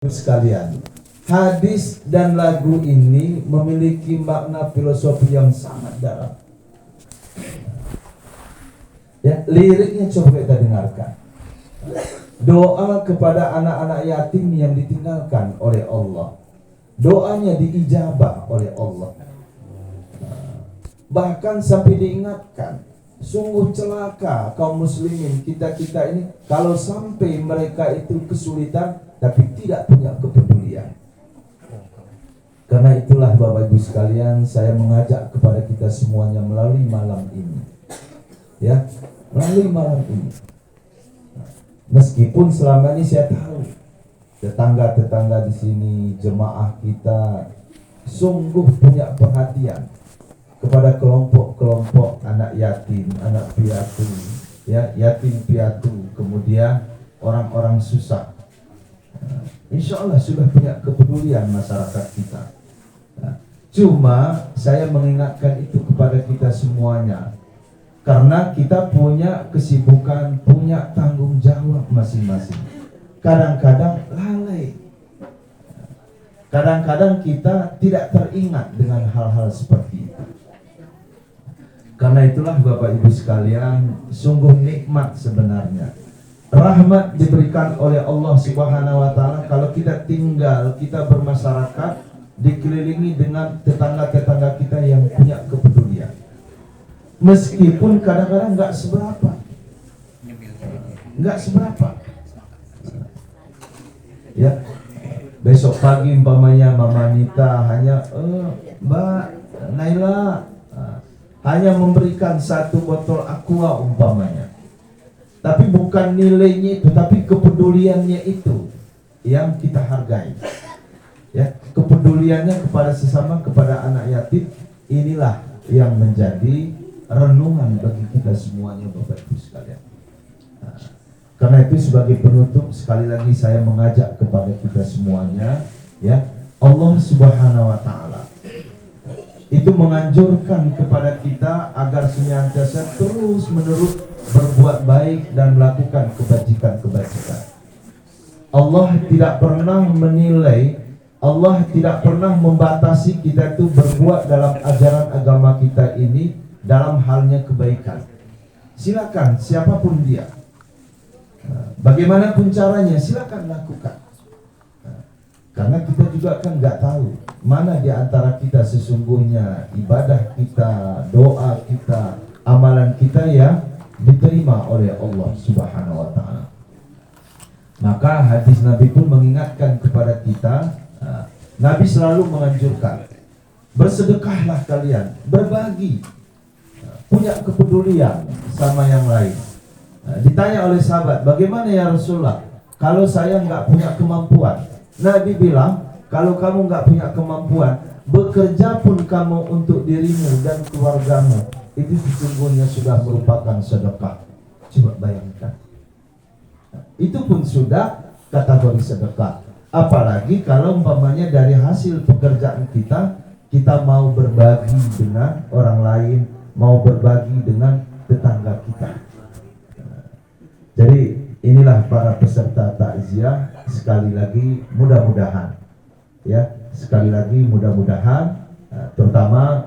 Sekalian, hadis dan lagu ini memiliki makna filosofi yang sangat dalam. Ya, liriknya coba kita dengarkan. Doa kepada anak-anak yatim yang ditinggalkan oleh Allah. Doanya diijabah oleh Allah. Bahkan sampai diingatkan, sungguh celaka kaum muslimin kita ini kalau sampai mereka itu kesulitan tapi tidak punya kepedulian. Karena itulah Bapak Ibu sekalian, saya mengajak kepada kita semuanya melalui malam ini. Ya, melalui malam ini. Meskipun selama ini saya tahu tetangga-tetangga di sini, jemaah kita sungguh punya perhatian kepada kelompok-kelompok anak yatim, anak piatu, ya, yatim piatu, kemudian orang-orang susah. Insya Allah sudah punya kepedulian masyarakat kita. Cuma saya mengingatkan itu kepada kita semuanya, karena kita punya kesibukan, punya tanggung jawab masing-masing. Kadang-kadang lalai. Kadang-kadang kita tidak teringat dengan hal-hal seperti itu. Karena itulah Bapak Ibu sekalian, sungguh nikmat sebenarnya. Rahmat diberikan oleh Allah Subhanahu wa Ta'ala kalau kita tinggal, kita bermasyarakat dikelilingi dengan tetangga-tetangga kita yang punya kepedulian. Meskipun kadang-kadang nggak seberapa, ya. Besok pagi umpamanya Mama Nita hanya Mbak Naila hanya memberikan 1 botol aqua umpamanya. Tapi bukan nilainya itu, tapi kepeduliannya itu yang kita hargai. Ya, kepeduliannya kepada sesama, kepada anak yatim, inilah yang menjadi renungan bagi kita semuanya Bapak Ibu sekalian. Karena itu sebagai penutup sekali lagi saya mengajak kepada kita semuanya, ya, Allah Subhanahu wa Ta'ala itu menganjurkan kepada kita agar senantiasa terus-menerus berbuat baik dan melakukan kebajikan-kebajikan. Allah tidak pernah menilai, Allah tidak pernah membatasi kita itu berbuat dalam ajaran agama kita ini dalam halnya kebaikan. Silakan siapapun dia, bagaimanapun caranya, silakan lakukan. Karena kita juga kan nggak tahu mana di antara kita sesungguhnya ibadah kita, doa kita, amalan kita yang diterima oleh Allah Subhanahu wa Ta'ala. Maka hadis Nabi pun mengingatkan kepada kita, Nabi selalu menganjurkan, bersedekahlah kalian, berbagi, punya kepedulian sama yang lain. Ditanya oleh sahabat, bagaimana ya Rasulullah kalau saya nggak punya kemampuan? Nabi bilang, kalau kamu nggak punya kemampuan, bekerja pun kamu untuk dirimu dan keluargamu, itu sesungguhnya sudah merupakan sedekah. Coba bayangkan, itu pun sudah kategori sedekah. Apalagi kalau umpamanya dari hasil pekerjaan kita mau berbagi dengan orang lain, mau berbagi dengan tetangga kita. Jadi inilah para peserta takziah, sekali lagi mudah-mudahan, ya, sekali lagi mudah-mudahan, terutama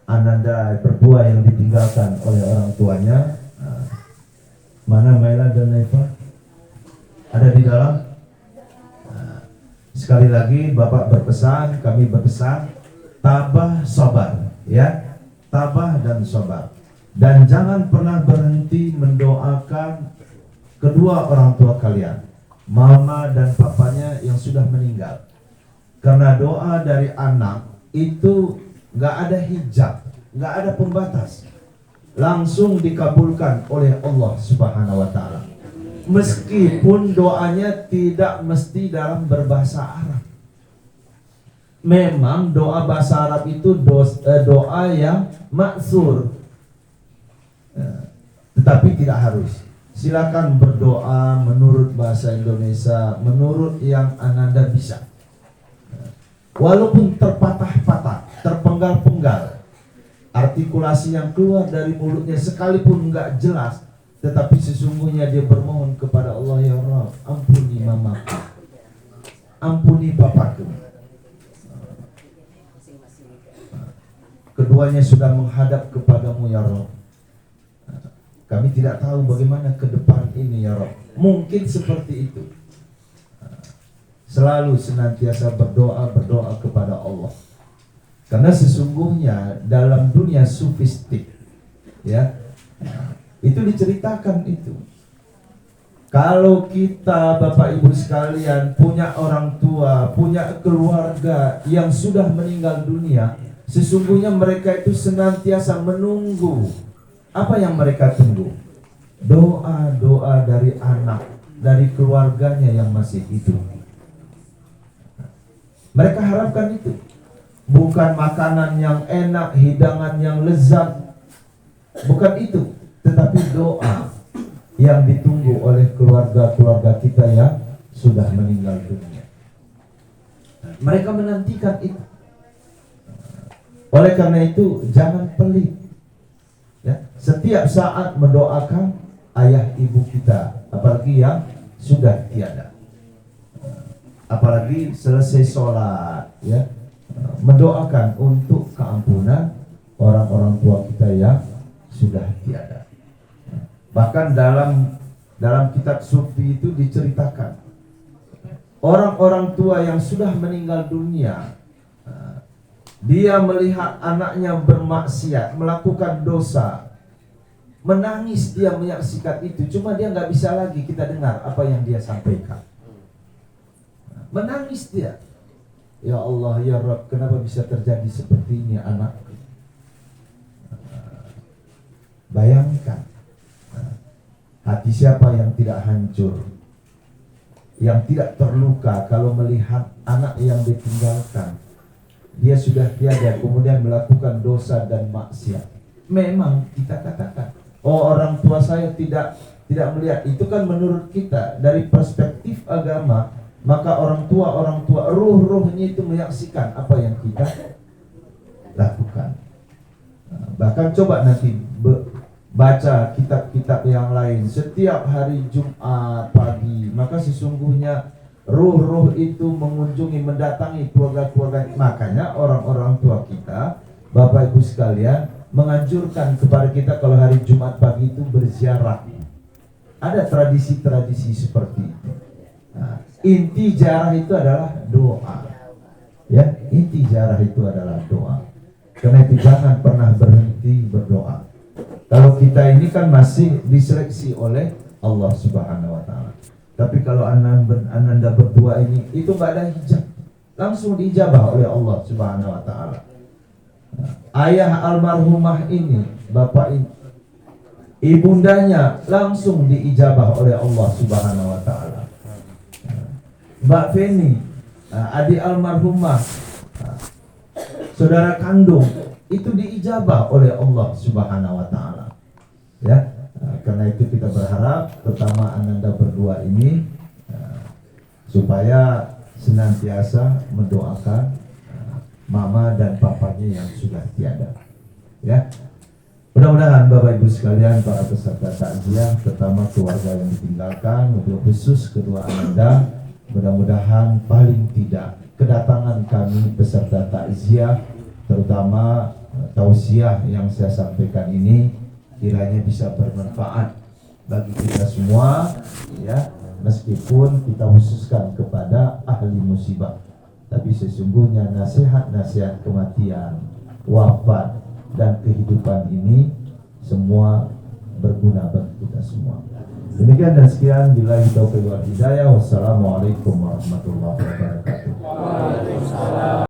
ananda berdua yang ditinggalkan oleh orang tuanya. Mana Maila dan Naifa? Ada di dalam? Sekali lagi Bapak berpesan, kami berpesan, tabah sabar, ya, tabah dan sabar. Dan jangan pernah berhenti mendoakan kedua orang tua kalian, mama dan papanya yang sudah meninggal. Karena doa dari anak itu nggak ada hijab, nggak ada pembatas, langsung dikabulkan oleh Allah Subhanahu wa Ta'ala. Meskipun doanya tidak mesti dalam berbahasa Arab. Memang doa bahasa Arab itu doa yang maksur, tetapi tidak harus. Silakan berdoa menurut bahasa Indonesia, menurut yang Ananda bisa. Walaupun terpatah-patah, terpenggal-penggal, artikulasi yang keluar dari mulutnya sekalipun nggak jelas, tetapi sesungguhnya dia bermohon kepada Allah, ya Rabb, ampuni mamaku. ampuni papaku. Keduanya sudah menghadap kepadamu ya Rabb. Kami tidak tahu bagaimana ke depan ini ya Rabb. Mungkin seperti itu. Selalu senantiasa berdoa kepada Allah. Karena sesungguhnya dalam dunia sufistik, ya, itu diceritakan itu. Kalau kita Bapak Ibu sekalian punya orang tua, punya keluarga yang sudah meninggal dunia, sesungguhnya mereka itu senantiasa menunggu. Apa yang mereka tunggu? Doa-doa dari anak, dari keluarganya yang masih hidup. Mereka harapkan itu. Bukan makanan yang enak, hidangan yang lezat. Bukan itu, tetapi doa yang ditunggu oleh keluarga-keluarga kita yang sudah meninggal dunia. Mereka menantikan itu. Oleh karena itu, jangan pelit. Ya, setiap saat mendoakan ayah ibu kita, apalagi yang sudah tiada. Apalagi selesai sholat, ya, mendoakan untuk keampunan orang-orang tua kita yang sudah tiada. Bahkan dalam kitab sufi itu diceritakan orang-orang tua yang sudah meninggal dunia, dia melihat anaknya bermaksiat, melakukan dosa, menangis dia menyaksikan itu. Cuma dia nggak bisa lagi kita dengar apa yang dia sampaikan. Menangis dia. Ya Allah, ya Rabb, kenapa bisa terjadi seperti ini anakku? Bayangkan, hati siapa yang tidak hancur, yang tidak terluka kalau melihat anak yang ditinggalkan, dia sudah tiada, kemudian melakukan dosa dan maksiat. Memang kita katakan, oh orang tua saya tidak melihat. Itu kan menurut kita dari perspektif agama, maka orang tua ruh-ruhnya itu menyaksikan apa yang kita lakukan. Bahkan coba nanti baca kitab-kitab yang lain setiap hari Jumat pagi, maka sesungguhnya ruh-ruh itu mendatangi keluarga-keluarga. Makanya orang-orang tua kita, Bapak Ibu sekalian, menganjurkan kepada kita kalau hari Jumat pagi itu berziarah. Ada tradisi-tradisi seperti itu. Nah, inti ziarah itu adalah doa. Ya, inti ziarah itu adalah doa. Karena itu jangan pernah berhenti berdoa. Kalau kita ini kan masih diseleksi oleh Allah Subhanahu wa taala. Tapi kalau ananda berdua ini, itu nggak ada hijab, langsung diijabah oleh Allah Subhanahu wa taala. Ayah almarhumah ini, bapak ini, ibundanya langsung diijabah oleh Allah Subhanahu wa taala. Mbak Feni, adik almarhumah, saudara kandung, itu diijabah oleh Allah Subhanahu wa taala. Ya, karena itu kita berharap pertama ananda berdua ini supaya senantiasa mendoakan mama dan papanya yang sudah tiada. Ya, mudah-mudahan Bapak Ibu sekalian, para peserta takziah, terutama keluarga yang ditinggalkan, mobil khusus kedua ananda, mudah-mudahan paling tidak kedatangan kami peserta takziah, terutama tausiah yang saya sampaikan ini, kiranya bisa bermanfaat bagi kita semua, ya, meskipun kita khususkan kepada ahli musibah, tapi sesungguhnya nasihat-nasihat kematian, wafat, dan kehidupan ini semua berguna bagi kita semua. Demikian dan sekian, billahi taufiq wal hidayah. Wassalamualaikum warahmatullahi wabarakatuh.